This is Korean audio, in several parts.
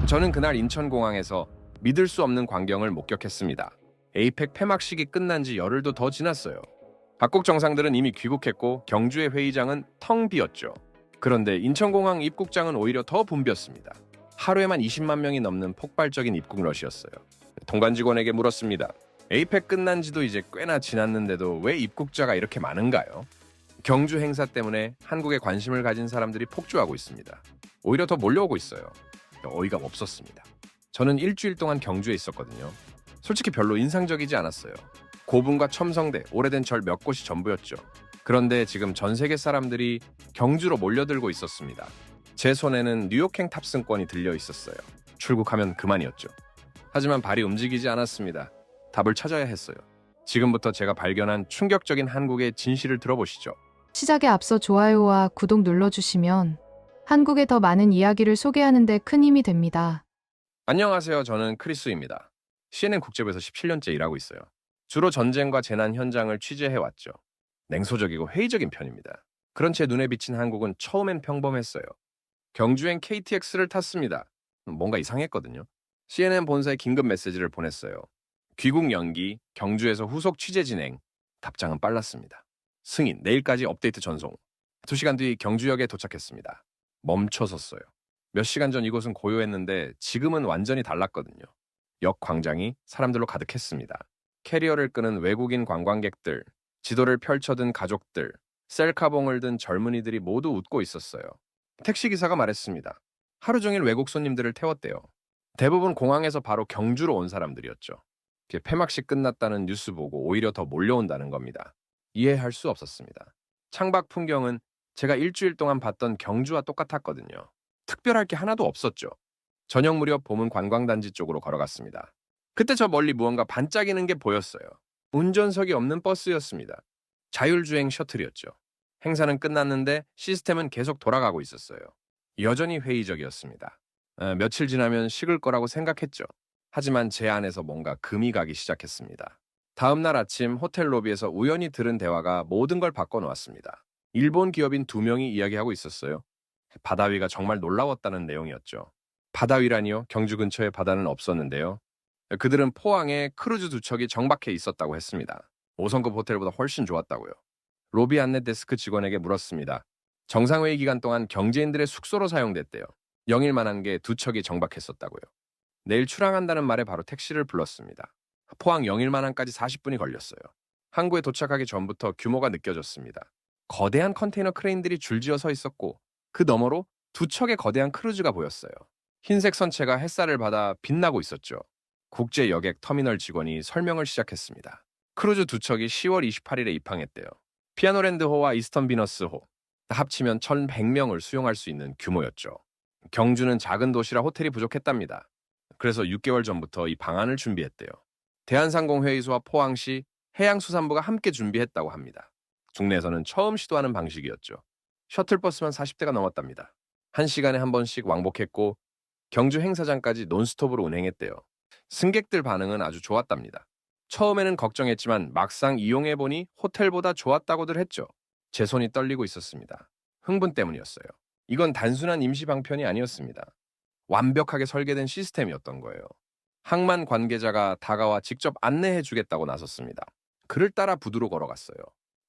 저는 그날 인천공항에서 믿을 수 없는 광경을 목격했습니다. 에이펙 폐막식이 끝난 지 열흘도 더 지났어요. 각국 정상들은 이미 귀국했고 경주의 회의장은 텅 비었죠. 그런데 인천공항 입국장은 오히려 더 붐볐습니다. 하루에만 20만 명이 넘는 폭발적인 입국 러시였어요. 통관 직원에게 물었습니다. 에이펙 끝난 지도 이제 꽤나 지났는데도 왜 입국자가 이렇게 많은가요? 경주 행사 때문에 한국에 관심을 가진 사람들이 폭주하고 있습니다. 오히려 더 몰려오고 있어요. 어이가 없었습니다. 저는 일주일 동안 경주에 있었거든요. 솔직히 별로 인상적이지 않았어요. 고분과 첨성대, 오래된 절 몇 곳이 전부였죠. 그런데 지금 전 세계 사람들이 경주로 몰려들고 있었습니다. 제 손에는 뉴욕행 탑승권이 들려 있었어요. 출국하면 그만이었죠. 하지만 발이 움직이지 않았습니다. 답을 찾아야 했어요. 지금부터 제가 발견한 충격적인 한국의 진실을 들어보시죠. 시작에 앞서 좋아요와 구독 눌러주시면 한국의 더 많은 이야기를 소개하는 데 큰 힘이 됩니다. 안녕하세요. 저는 크리스입니다. CNN 국제부에서 17년째 일하고 있어요. 주로 전쟁과 재난 현장을 취재해왔죠. 냉소적이고 회의적인 편입니다. 그런 제 눈에 비친 한국은 처음엔 평범했어요. 경주행 KTX를 탔습니다. 뭔가 이상했거든요. CNN 본사에 긴급 메시지를 보냈어요. 귀국 연기, 경주에서 후속 취재 진행. 답장은 빨랐습니다. 승인, 내일까지 업데이트 전송. 2시간 뒤 경주역에 도착했습니다. 멈춰섰어요. 몇 시간 전 이곳은 고요했는데 지금은 완전히 달랐거든요. 역 광장이 사람들로 가득했습니다. 캐리어를 끄는 외국인 관광객들, 지도를 펼쳐든 가족들, 셀카봉을 든 젊은이들이 모두 웃고 있었어요. 택시기사가 말했습니다. 하루 종일 외국 손님들을 태웠대요. 대부분 공항에서 바로 경주로 온 사람들이었죠. 폐막식 끝났다는 뉴스 보고 오히려 더 몰려온다는 겁니다. 이해할 수 없었습니다. 창밖 풍경은 제가 일주일 동안 봤던 경주와 똑같았거든요. 특별할 게 하나도 없었죠. 저녁 무렵 봄은 관광단지 쪽으로 걸어갔습니다. 그때 저 멀리 무언가 반짝이는 게 보였어요. 운전석이 없는 버스였습니다. 자율주행 셔틀이었죠. 행사는 끝났는데 시스템은 계속 돌아가고 있었어요. 여전히 회의적이었습니다. 며칠 지나면 식을 거라고 생각했죠. 하지만 제 안에서 뭔가 금이 가기 시작했습니다. 다음 날 아침 호텔 로비에서 우연히 들은 대화가 모든 걸 바꿔놓았습니다. 일본 기업인 2명이 이야기하고 있었어요. 바다 위가 정말 놀라웠다는 내용이었죠. 바다 위라니요? 경주 근처에 바다는 없었는데요. 그들은 포항에 크루즈 2척이 정박해 있었다고 했습니다. 5성급 호텔보다 훨씬 좋았다고요. 로비 안내 데스크 직원에게 물었습니다. 정상회의 기간 동안 경제인들의 숙소로 사용됐대요. 영일만한 게 2척이 정박했었다고요. 내일 출항한다는 말에 바로 택시를 불렀습니다. 포항 영일만항까지 40분이 걸렸어요. 항구에 도착하기 전부터 규모가 느껴졌습니다. 거대한 컨테이너 크레인들이 줄지어 서 있었고 그 너머로 2척의 거대한 크루즈가 보였어요. 흰색 선체가 햇살을 받아 빛나고 있었죠. 국제 여객 터미널 직원이 설명을 시작했습니다. 크루즈 2척이 10월 28일에 입항했대요. 피아노랜드호와 이스턴 비너스호, 합치면 1,100명을 수용할 수 있는 규모였죠. 경주는 작은 도시라 호텔이 부족했답니다. 그래서 6개월 전부터 이 방안을 준비했대요. 대한상공회의소와 포항시 해양수산부가 함께 준비했다고 합니다. 국내에서는 처음 시도하는 방식이었죠. 셔틀버스만 40대가 넘었답니다. 1시간에 한 번씩 왕복했고 경주 행사장까지 논스톱으로 운행했대요. 승객들 반응은 아주 좋았답니다. 처음에는 걱정했지만 막상 이용해보니 호텔보다 좋았다고들 했죠. 제 손이 떨리고 있었습니다. 흥분 때문이었어요. 이건 단순한 임시 방편이 아니었습니다. 완벽하게 설계된 시스템이었던 거예요. 항만 관계자가 다가와 직접 안내해주겠다고 나섰습니다. 그를 따라 부두로 걸어갔어요.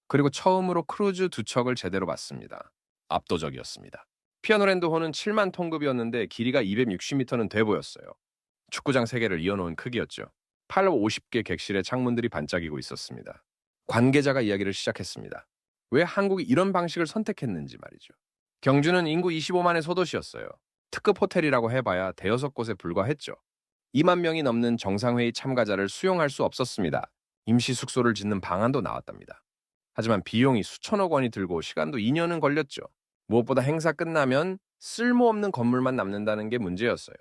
그리고 처음으로 크루즈 2척을 제대로 봤습니다. 압도적이었습니다. 피아노랜드호는 7만 톤급이었는데 길이가 260m는 돼 보였어요. 축구장 3개를 이어놓은 크기였죠. 50개 객실의 창문들이 반짝이고 있었습니다. 관계자가 이야기를 시작했습니다. 왜 한국이 이런 방식을 선택했는지 말이죠. 경주는 인구 25만의 소도시였어요. 특급 호텔이라고 해봐야 대여섯 곳에 불과했죠. 2만 명이 넘는 정상회의 참가자를 수용할 수 없었습니다. 임시 숙소를 짓는 방안도 나왔답니다. 하지만 비용이 수천억 원이 들고 시간도 2년은 걸렸죠. 무엇보다 행사 끝나면 쓸모없는 건물만 남는다는 게 문제였어요.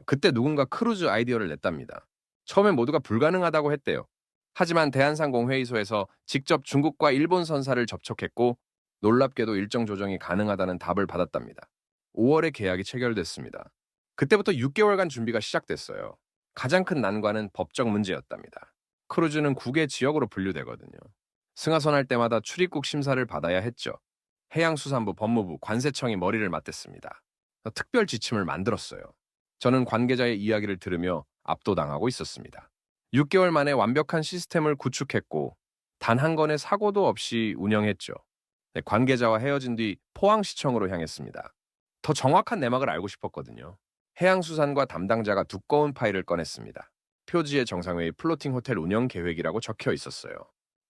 그때 누군가 크루즈 아이디어를 냈답니다. 처음엔 모두가 불가능하다고 했대요. 하지만 대한상공회의소에서 직접 중국과 일본 선사를 접촉했고 놀랍게도 일정 조정이 가능하다는 답을 받았답니다. 5월에 계약이 체결됐습니다. 그때부터 6개월간 준비가 시작됐어요. 가장 큰 난관은 법적 문제였답니다. 크루즈는 국외 지역으로 분류되거든요. 승하선할 때마다 출입국 심사를 받아야 했죠. 해양수산부, 법무부, 관세청이 머리를 맞댔습니다. 특별 지침을 만들었어요. 저는 관계자의 이야기를 들으며 압도당하고 있었습니다. 6개월 만에 완벽한 시스템을 구축했고 단 한 건의 사고도 없이 운영했죠. 네, 관계자와 헤어진 뒤 포항시청으로 향했습니다. 더 정확한 내막을 알고 싶었거든요. 해양수산과 담당자가 두꺼운 파일을 꺼냈습니다. 표지에 정상회의 플로팅 호텔 운영 계획이라고 적혀 있었어요.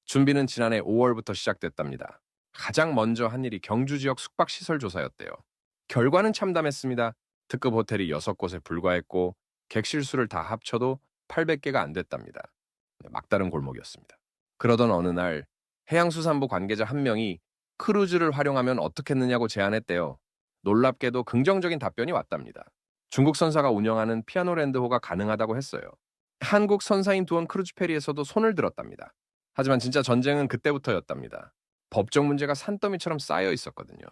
준비는 지난해 5월부터 시작됐답니다. 가장 먼저 한 일이 경주 지역 숙박시설 조사였대요. 결과는 참담했습니다. 특급 호텔이 6곳에 불과했고 객실 수를 다 합쳐도 800개가 안 됐답니다. 네, 막다른 골목이었습니다. 그러던 어느 날 해양수산부 관계자 한 명이 크루즈를 활용하면 어떻겠느냐고 제안했대요. 놀랍게도 긍정적인 답변이 왔답니다. 중국 선사가 운영하는 피아노랜드호가 가능하다고 했어요. 한국 선사인 두원 크루즈 페리에서도 손을 들었답니다. 하지만 진짜 전쟁은 그때부터였답니다. 법적 문제가 산더미처럼 쌓여 있었거든요.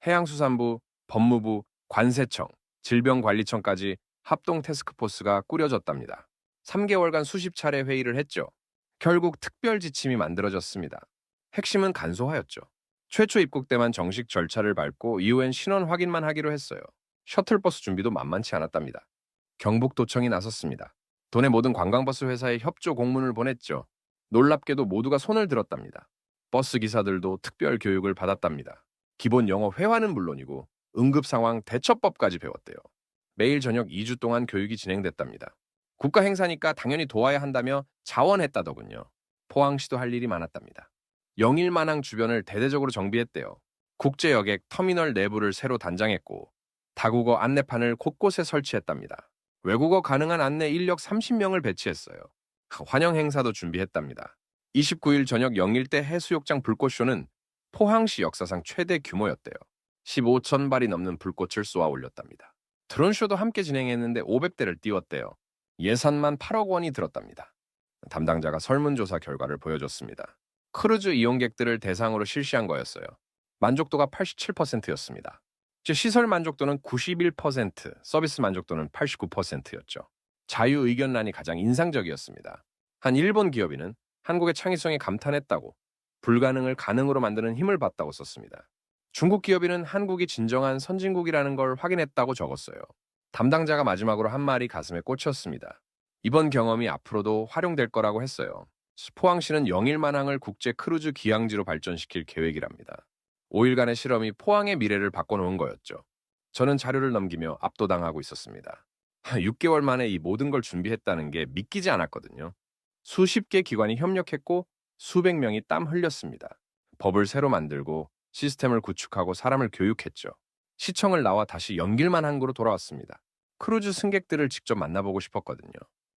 해양수산부, 법무부, 관세청, 질병관리청까지 합동 태스크포스가 꾸려졌답니다. 3개월간 수십 차례 회의를 했죠. 결국 특별 지침이 만들어졌습니다. 핵심은 간소화였죠. 최초 입국 때만 정식 절차를 밟고 이후엔 신원 확인만 하기로 했어요. 셔틀버스 준비도 만만치 않았답니다. 경북도청이 나섰습니다. 도내 모든 관광버스 회사에 협조 공문을 보냈죠. 놀랍게도 모두가 손을 들었답니다. 버스 기사들도 특별 교육을 받았답니다. 기본 영어 회화는 물론이고 응급상황 대처법까지 배웠대요. 매일 저녁 2주 동안 교육이 진행됐답니다. 국가 행사니까 당연히 도와야 한다며 자원했다더군요. 포항시도 할 일이 많았답니다. 영일만항 주변을 대대적으로 정비했대요. 국제여객 터미널 내부를 새로 단장했고 다국어 안내판을 곳곳에 설치했답니다. 외국어 가능한 안내 인력 30명을 배치했어요. 환영 행사도 준비했답니다. 29일 저녁 영일대 해수욕장 불꽃쇼는 포항시 역사상 최대 규모였대요. 15천 발이 넘는 불꽃을 쏘아 올렸답니다. 드론쇼도 함께 진행했는데 500대를 띄웠대요. 예산만 8억 원이 들었답니다. 담당자가 설문조사 결과를 보여줬습니다. 크루즈 이용객들을 대상으로 실시한 거였어요. 만족도가 87%였습니다. 시설 만족도는 91%, 서비스 만족도는 89%였죠. 자유의견란이 가장 인상적이었습니다. 한 일본 기업인은 한국의 창의성에 감탄했다고, 불가능을 가능으로 만드는 힘을 봤다고 썼습니다. 중국 기업인은 한국이 진정한 선진국이라는 걸 확인했다고 적었어요. 담당자가 마지막으로 한 말이 가슴에 꽂혔습니다. 이번 경험이 앞으로도 활용될 거라고 했어요. 포항시는 영일만항을 국제 크루즈 기항지로 발전시킬 계획이랍니다. 5일간의 실험이 포항의 미래를 바꿔놓은 거였죠. 저는 자료를 넘기며 압도당하고 있었습니다. 6개월 만에 이 모든 걸 준비했다는 게 믿기지 않았거든요. 수십 개 기관이 협력했고 수백 명이 땀 흘렸습니다. 법을 새로 만들고 시스템을 구축하고 사람을 교육했죠. 시청을 나와 다시 연길만항구로 돌아왔습니다. 크루즈 승객들을 직접 만나보고 싶었거든요.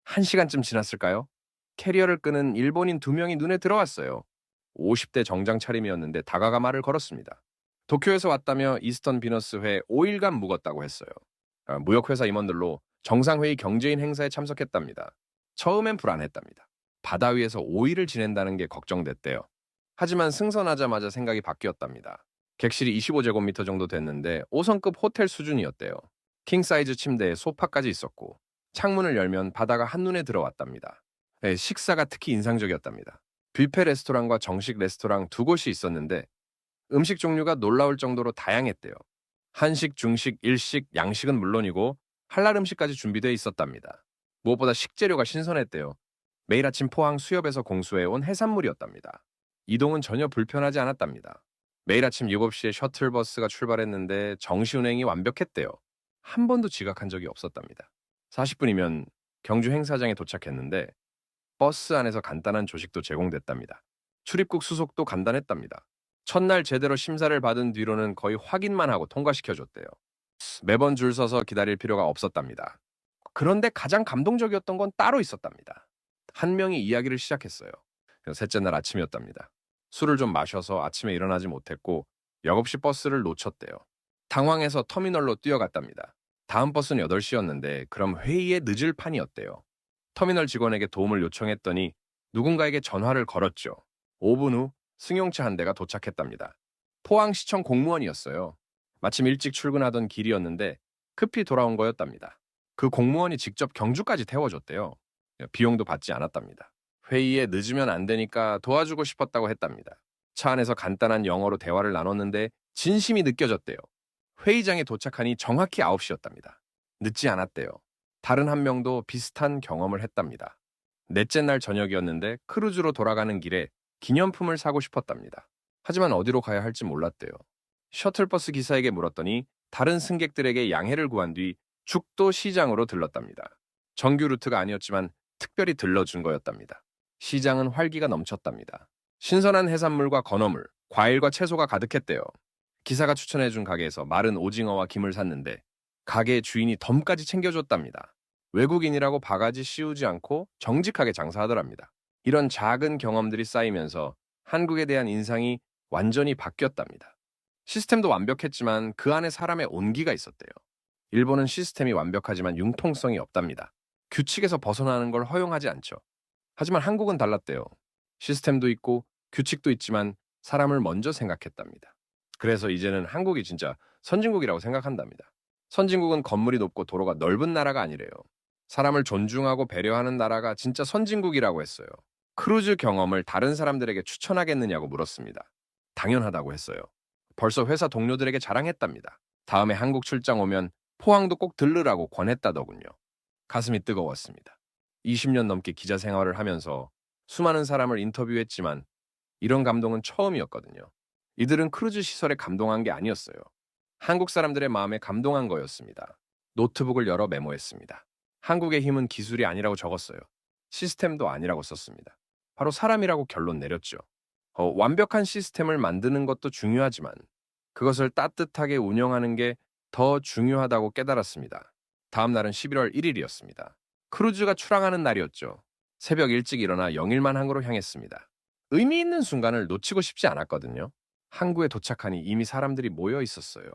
1시간쯤 지났을까요? 캐리어를 끄는 일본인 2명이 눈에 들어왔어요. 50대 정장 차림이었는데 다가가 말을 걸었습니다. 도쿄에서 왔다며 이스턴 비너스회 5일간 묵었다고 했어요. 무역회사 임원들로 정상회의 경제인 행사에 참석했답니다. 처음엔 불안했답니다. 바다 위에서 5일을 지낸다는 게 걱정됐대요. 하지만 승선하자마자 생각이 바뀌었답니다. 객실이 25제곱미터 정도 됐는데 5성급 호텔 수준이었대요. 킹사이즈 침대에 소파까지 있었고 창문을 열면 바다가 한눈에 들어왔답니다. 식사가 특히 인상적이었답니다. 뷔페 레스토랑과 정식 레스토랑 2곳이 있었는데 음식 종류가 놀라울 정도로 다양했대요. 한식, 중식, 일식, 양식은 물론이고 할랄 음식까지 준비되어 있었답니다. 무엇보다 식재료가 신선했대요. 매일 아침 포항 수협에서 공수해온 해산물이었답니다. 이동은 전혀 불편하지 않았답니다. 매일 아침 7시에 셔틀버스가 출발했는데 정시운행이 완벽했대요. 한 번도 지각한 적이 없었답니다. 40분이면 경주 행사장에 도착했는데 버스 안에서 간단한 조식도 제공됐답니다. 출입국 수속도 간단했답니다. 첫날 제대로 심사를 받은 뒤로는 거의 확인만 하고 통과시켜줬대요. 매번 줄 서서 기다릴 필요가 없었답니다. 그런데 가장 감동적이었던 건 따로 있었답니다. 한 명이 이야기를 시작했어요. 셋째 날 아침이었답니다. 술을 좀 마셔서 아침에 일어나지 못했고 역없이 버스를 놓쳤대요. 당황해서 터미널로 뛰어갔답니다. 다음 버스는 8시였는데 그럼 회의에 늦을 판이었대요. 터미널 직원에게 도움을 요청했더니 누군가에게 전화를 걸었죠. 5분 후 승용차 한 대가 도착했답니다. 포항시청 공무원이었어요. 마침 일찍 출근하던 길이었는데 급히 돌아온 거였답니다. 그 공무원이 직접 경주까지 태워줬대요. 비용도 받지 않았답니다. 회의에 늦으면 안 되니까 도와주고 싶었다고 했답니다. 차 안에서 간단한 영어로 대화를 나눴는데 진심이 느껴졌대요. 회의장에 도착하니 정확히 9시였답니다. 늦지 않았대요. 다른 한 명도 비슷한 경험을 했답니다. 넷째 날 저녁이었는데 크루즈로 돌아가는 길에 기념품을 사고 싶었답니다. 하지만 어디로 가야 할지 몰랐대요. 셔틀버스 기사에게 물었더니 다른 승객들에게 양해를 구한 뒤 죽도 시장으로 들렀답니다. 정규 루트가 아니었지만 특별히 들러준 거였답니다. 시장은 활기가 넘쳤답니다. 신선한 해산물과 건어물, 과일과 채소가 가득했대요. 기사가 추천해준 가게에서 마른 오징어와 김을 샀는데 가게의 주인이 덤까지 챙겨줬답니다. 외국인이라고 바가지 씌우지 않고 정직하게 장사하더랍니다. 이런 작은 경험들이 쌓이면서 한국에 대한 인상이 완전히 바뀌었답니다. 시스템도 완벽했지만 그 안에 사람의 온기가 있었대요. 일본은 시스템이 완벽하지만 융통성이 없답니다. 규칙에서 벗어나는 걸 허용하지 않죠. 하지만 한국은 달랐대요. 시스템도 있고 규칙도 있지만 사람을 먼저 생각했답니다. 그래서 이제는 한국이 진짜 선진국이라고 생각한답니다. 선진국은 건물이 높고 도로가 넓은 나라가 아니래요. 사람을 존중하고 배려하는 나라가 진짜 선진국이라고 했어요. 크루즈 경험을 다른 사람들에게 추천하겠느냐고 물었습니다. 당연하다고 했어요. 벌써 회사 동료들에게 자랑했답니다. 다음에 한국 출장 오면 포항도 꼭 들르라고 권했다더군요. 가슴이 뜨거웠습니다. 20년 넘게 기자 생활을 하면서 수많은 사람을 인터뷰했지만 이런 감동은 처음이었거든요. 이들은 크루즈 시설에 감동한 게 아니었어요. 한국 사람들의 마음에 감동한 거였습니다. 노트북을 열어 메모했습니다. 한국의 힘은 기술이 아니라고 적었어요. 시스템도 아니라고 썼습니다. 바로 사람이라고 결론 내렸죠. 완벽한 시스템을 만드는 것도 중요하지만 그것을 따뜻하게 운영하는 게 더 중요하다고 깨달았습니다. 다음 날은 11월 1일이었습니다. 크루즈가 출항하는 날이었죠. 새벽 일찍 일어나 영일만 항으로 향했습니다. 의미 있는 순간을 놓치고 싶지 않았거든요. 항구에 도착하니 이미 사람들이 모여 있었어요.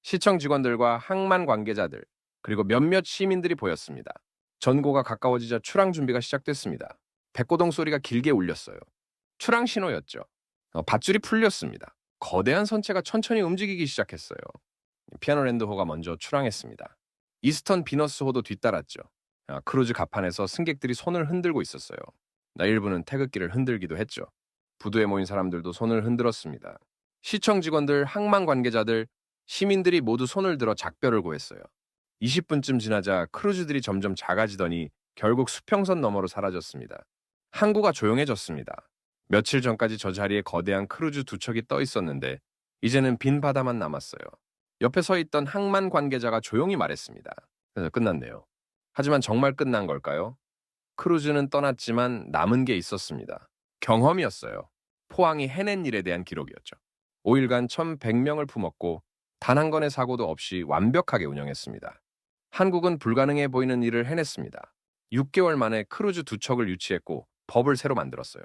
시청 직원들과 항만 관계자들, 그리고 몇몇 시민들이 보였습니다. 전고가 가까워지자 출항 준비가 시작됐습니다. 백고동 소리가 길게 울렸어요. 출항 신호였죠. 밧줄이 풀렸습니다. 거대한 선체가 천천히 움직이기 시작했어요. 피아노랜드호가 먼저 출항했습니다. 이스턴 비너스호도 뒤따랐죠. 크루즈 갑판에서 승객들이 손을 흔들고 있었어요. 일부는 태극기를 흔들기도 했죠. 부두에 모인 사람들도 손을 흔들었습니다. 시청 직원들, 항만 관계자들, 시민들이 모두 손을 들어 작별을 고했어요. 20분쯤 지나자 크루즈들이 점점 작아지더니 결국 수평선 너머로 사라졌습니다. 항구가 조용해졌습니다. 며칠 전까지 저 자리에 거대한 크루즈 두 척이 떠 있었는데 이제는 빈 바다만 남았어요. 옆에 서 있던 항만 관계자가 조용히 말했습니다. 그래서 끝났네요. 하지만 정말 끝난 걸까요? 크루즈는 떠났지만 남은 게 있었습니다. 경험이었어요. 포항이 해낸 일에 대한 기록이었죠. 5일간 1,100명을 품었고 단 한 건의 사고도 없이 완벽하게 운영했습니다. 한국은 불가능해 보이는 일을 해냈습니다. 6개월 만에 크루즈 두 척을 유치했고 법을 새로 만들었어요.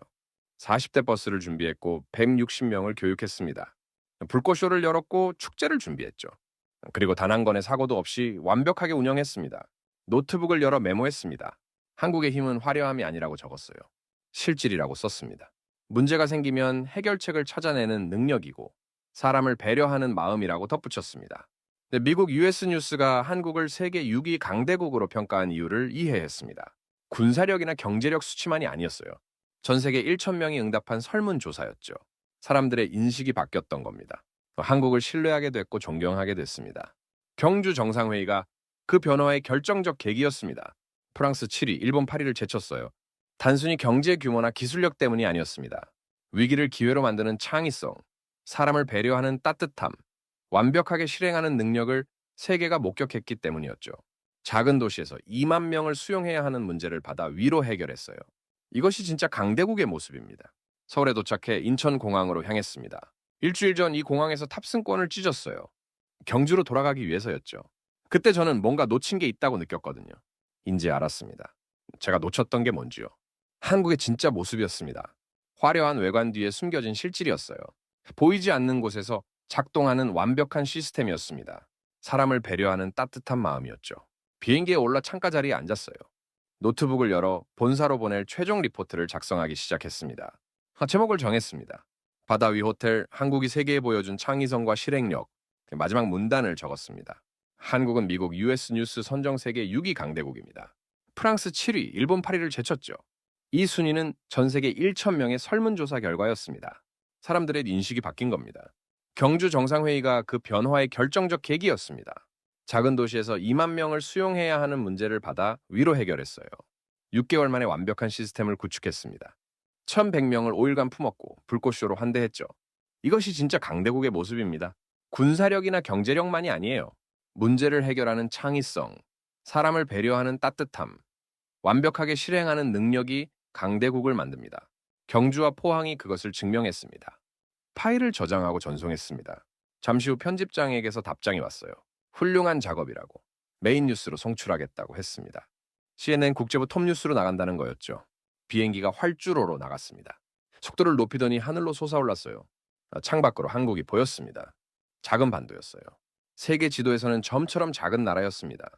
40대 버스를 준비했고 160명을 교육했습니다. 불꽃쇼를 열었고 축제를 준비했죠. 그리고 단 한 건의 사고도 없이 완벽하게 운영했습니다. 노트북을 열어 메모했습니다. 한국의 힘은 화려함이 아니라고 적었어요. 실질이라고 썼습니다. 문제가 생기면 해결책을 찾아내는 능력이고 사람을 배려하는 마음이라고 덧붙였습니다. 미국 US 뉴스가 한국을 세계 6위 강대국으로 평가한 이유를 이해했습니다. 군사력이나 경제력 수치만이 아니었어요. 전 세계 1,000명이 응답한 설문조사였죠. 사람들의 인식이 바뀌었던 겁니다. 한국을 신뢰하게 됐고 존경하게 됐습니다. 경주 정상회의가 그 변화의 결정적 계기였습니다. 프랑스 7위, 일본 8위를 제쳤어요. 단순히 경제 규모나 기술력 때문이 아니었습니다. 위기를 기회로 만드는 창의성, 사람을 배려하는 따뜻함, 완벽하게 실행하는 능력을 세계가 목격했기 때문이었죠. 작은 도시에서 2만 명을 수용해야 하는 문제를 받아 위로 해결했어요. 이것이 진짜 강대국의 모습입니다. 서울에 도착해 인천공항으로 향했습니다. 일주일 전 이 공항에서 탑승권을 찢었어요. 경주로 돌아가기 위해서였죠. 그때 저는 뭔가 놓친 게 있다고 느꼈거든요. 인제 알았습니다. 제가 놓쳤던 게 뭔지요. 한국의 진짜 모습이었습니다. 화려한 외관 뒤에 숨겨진 실질이었어요. 보이지 않는 곳에서 작동하는 완벽한 시스템이었습니다. 사람을 배려하는 따뜻한 마음이었죠. 비행기에 올라 창가 자리에 앉았어요. 노트북을 열어 본사로 보낼 최종 리포트를 작성하기 시작했습니다. 제목을 정했습니다. 바다 위 호텔, 한국이 세계에 보여준 창의성과 실행력. 마지막 문단을 적었습니다. 한국은 미국 US 뉴스 선정 세계 6위 강대국입니다. 프랑스 7위, 일본 8위를 제쳤죠. 이 순위는 전 세계 1,000명의 설문조사 결과였습니다. 사람들의 인식이 바뀐 겁니다. 경주 정상회의가 그 변화의 결정적 계기였습니다. 작은 도시에서 2만 명을 수용해야 하는 문제를 받아 위로 해결했어요. 6개월 만에 완벽한 시스템을 구축했습니다. 1,100명을 5일간 품었고 불꽃쇼로 환대했죠. 이것이 진짜 강대국의 모습입니다. 군사력이나 경제력만이 아니에요. 문제를 해결하는 창의성, 사람을 배려하는 따뜻함, 완벽하게 실행하는 능력이 강대국을 만듭니다. 경주와 포항이 그것을 증명했습니다. 파일을 저장하고 전송했습니다. 잠시 후 편집장에게서 답장이 왔어요. 훌륭한 작업이라고. 메인 뉴스로 송출하겠다고 했습니다. CNN 국제부 톱뉴스로 나간다는 거였죠. 비행기가 활주로로 나갔습니다. 속도를 높이더니 하늘로 솟아올랐어요. 창밖으로 한국이 보였습니다. 작은 반도였어요. 세계 지도에서는 점처럼 작은 나라였습니다.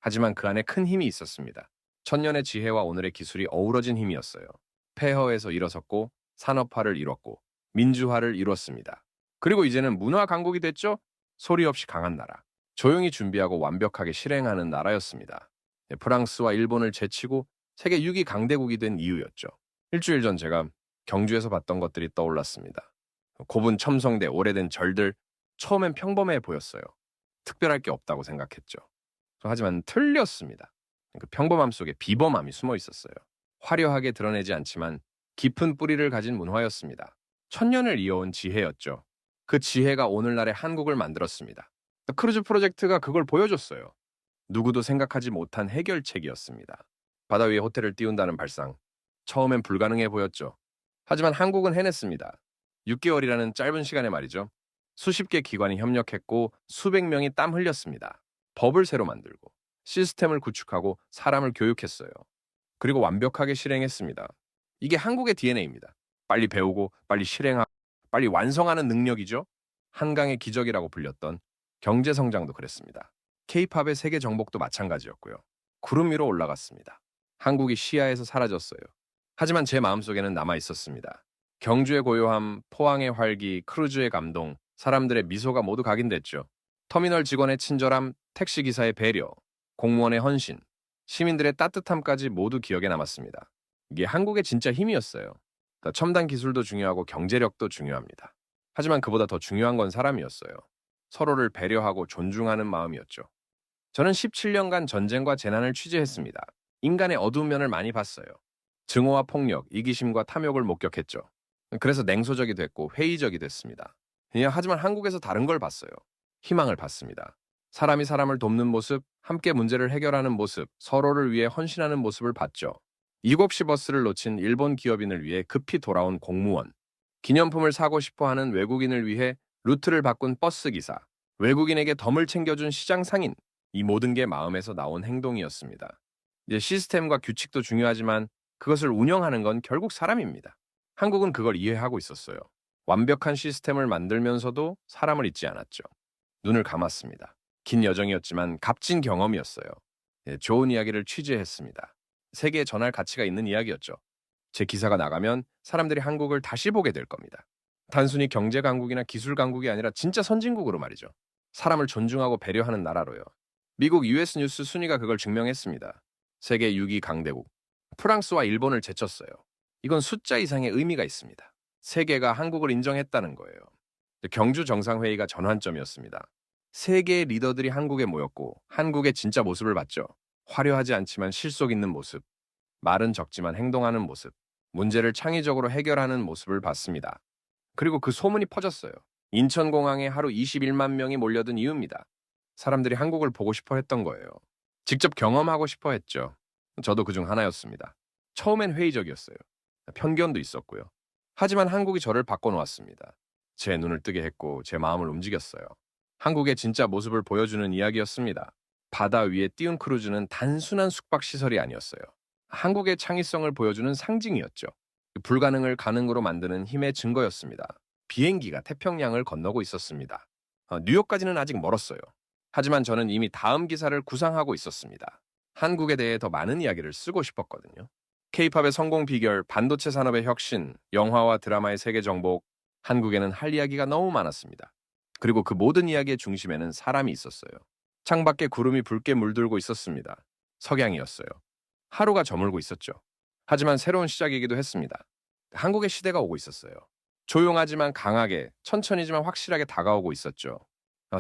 하지만 그 안에 큰 힘이 있었습니다. 천년의 지혜와 오늘의 기술이 어우러진 힘이었어요. 폐허에서 일어섰고 산업화를 이뤘고 민주화를 이뤘습니다. 그리고 이제는 문화 강국이 됐죠? 소리 없이 강한 나라. 조용히 준비하고 완벽하게 실행하는 나라였습니다. 프랑스와 일본을 제치고 세계 6위 강대국이 된 이유였죠. 일주일 전 제가 경주에서 봤던 것들이 떠올랐습니다. 곱은 첨성대, 오래된 절들, 처음엔 평범해 보였어요. 특별할 게 없다고 생각했죠. 하지만 틀렸습니다. 그 평범함 속에 비범함이 숨어 있었어요. 화려하게 드러내지 않지만 깊은 뿌리를 가진 문화였습니다. 천년을 이어온 지혜였죠. 그 지혜가 오늘날의 한국을 만들었습니다. 크루즈 프로젝트가 그걸 보여줬어요. 누구도 생각하지 못한 해결책이었습니다. 바다 위에 호텔을 띄운다는 발상. 처음엔 불가능해 보였죠. 하지만 한국은 해냈습니다. 6개월이라는 짧은 시간에 말이죠. 수십 개 기관이 협력했고 수백 명이 땀 흘렸습니다. 법을 새로 만들고 시스템을 구축하고 사람을 교육했어요. 그리고 완벽하게 실행했습니다. 이게 한국의 DNA입니다. 빨리 배우고 빨리 실행하고 빨리 완성하는 능력이죠. 한강의 기적이라고 불렸던 경제 성장도 그랬습니다. K-팝의 세계 정복도 마찬가지였고요. 구름 위로 올라갔습니다. 한국이 시야에서 사라졌어요. 하지만 제 마음속에는 남아 있었습니다. 경주의 고요함, 포항의 활기, 크루즈의 감동, 사람들의 미소가 모두 각인됐죠. 터미널 직원의 친절함, 택시기사의 배려, 공무원의 헌신, 시민들의 따뜻함까지 모두 기억에 남았습니다. 이게 한국의 진짜 힘이었어요. 첨단 기술도 중요하고 경제력도 중요합니다. 하지만 그보다 더 중요한 건 사람이었어요. 서로를 배려하고 존중하는 마음이었죠. 저는 17년간 전쟁과 재난을 취재했습니다. 인간의 어두운 면을 많이 봤어요. 증오와 폭력, 이기심과 탐욕을 목격했죠. 그래서 냉소적이 됐고 회의적이 됐습니다. 하지만 한국에서 다른 걸 봤어요. 희망을 봤습니다. 사람이 사람을 돕는 모습, 함께 문제를 해결하는 모습, 서로를 위해 헌신하는 모습을 봤죠. 7시 버스를 놓친 일본 기업인을 위해 급히 돌아온 공무원, 기념품을 사고 싶어 하는 외국인을 위해 루트를 바꾼 버스 기사, 외국인에게 덤을 챙겨준 시장 상인, 이 모든 게 마음에서 나온 행동이었습니다. 이제 시스템과 규칙도 중요하지만 그것을 운영하는 건 결국 사람입니다. 한국은 그걸 이해하고 있었어요. 완벽한 시스템을 만들면서도 사람을 잊지 않았죠. 눈을 감았습니다. 긴 여정이었지만 값진 경험이었어요. 좋은 이야기를 취재했습니다. 세계에 전할 가치가 있는 이야기였죠. 제 기사가 나가면 사람들이 한국을 다시 보게 될 겁니다. 단순히 경제 강국이나 기술 강국이 아니라 진짜 선진국으로 말이죠. 사람을 존중하고 배려하는 나라로요. 미국 US 뉴스 순위가 그걸 증명했습니다. 세계 6위 강대국. 프랑스와 일본을 제쳤어요. 이건 숫자 이상의 의미가 있습니다. 세계가 한국을 인정했다는 거예요. 경주 정상회의가 전환점이었습니다. 세계의 리더들이 한국에 모였고 한국의 진짜 모습을 봤죠. 화려하지 않지만 실속 있는 모습, 말은 적지만 행동하는 모습, 문제를 창의적으로 해결하는 모습을 봤습니다. 그리고 그 소문이 퍼졌어요. 인천공항에 하루 21만 명이 몰려든 이유입니다. 사람들이 한국을 보고 싶어 했던 거예요. 직접 경험하고 싶어 했죠. 저도 그중 하나였습니다. 처음엔 회의적이었어요. 편견도 있었고요. 하지만 한국이 저를 바꿔놓았습니다. 제 눈을 뜨게 했고 제 마음을 움직였어요. 한국의 진짜 모습을 보여주는 이야기였습니다. 바다 위에 띄운 크루즈는 단순한 숙박시설이 아니었어요. 한국의 창의성을 보여주는 상징이었죠. 불가능을 가능으로 만드는 힘의 증거였습니다. 비행기가 태평양을 건너고 있었습니다. 뉴욕까지는 아직 멀었어요. 하지만 저는 이미 다음 기사를 구상하고 있었습니다. 한국에 대해 더 많은 이야기를 쓰고 싶었거든요. K-팝의 성공 비결, 반도체 산업의 혁신, 영화와 드라마의 세계 정복, 한국에는 할 이야기가 너무 많았습니다. 그리고 그 모든 이야기의 중심에는 사람이 있었어요. 창밖에 구름이 붉게 물들고 있었습니다. 석양이었어요. 하루가 저물고 있었죠. 하지만 새로운 시작이기도 했습니다. 한국의 시대가 오고 있었어요. 조용하지만 강하게, 천천히지만 확실하게 다가오고 있었죠.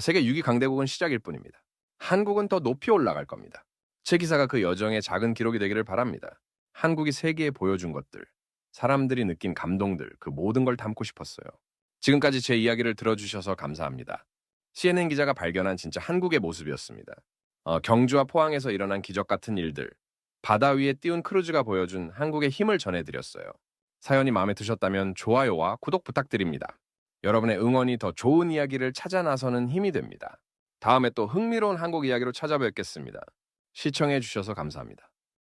세계 6위 강대국은 시작일 뿐입니다. 한국은 더 높이 올라갈 겁니다. 제 기사가 그 여정의 작은 기록이 되기를 바랍니다. 한국이 세계에 보여준 것들, 사람들이 느낀 감동들, 그 모든 걸 담고 싶었어요. 지금까지 제 이야기를 들어주셔서 감사합니다. CNN 기자가 발견한 진짜 한국의 모습이었습니다. 경주와 포항에서 일어난 기적 같은 일들, 바다 위에 띄운 크루즈가 보여준 한국의 힘을 전해드렸어요. 사연이 마음에 드셨다면 좋아요와 구독 부탁드립니다. 여러분의 응원이 더 좋은 이야기를 찾아 나서는 힘이 됩니다. 다음에 또 흥미로운 한국 이야기로 찾아뵙겠습니다. 시청해 주셔서 감사합니다.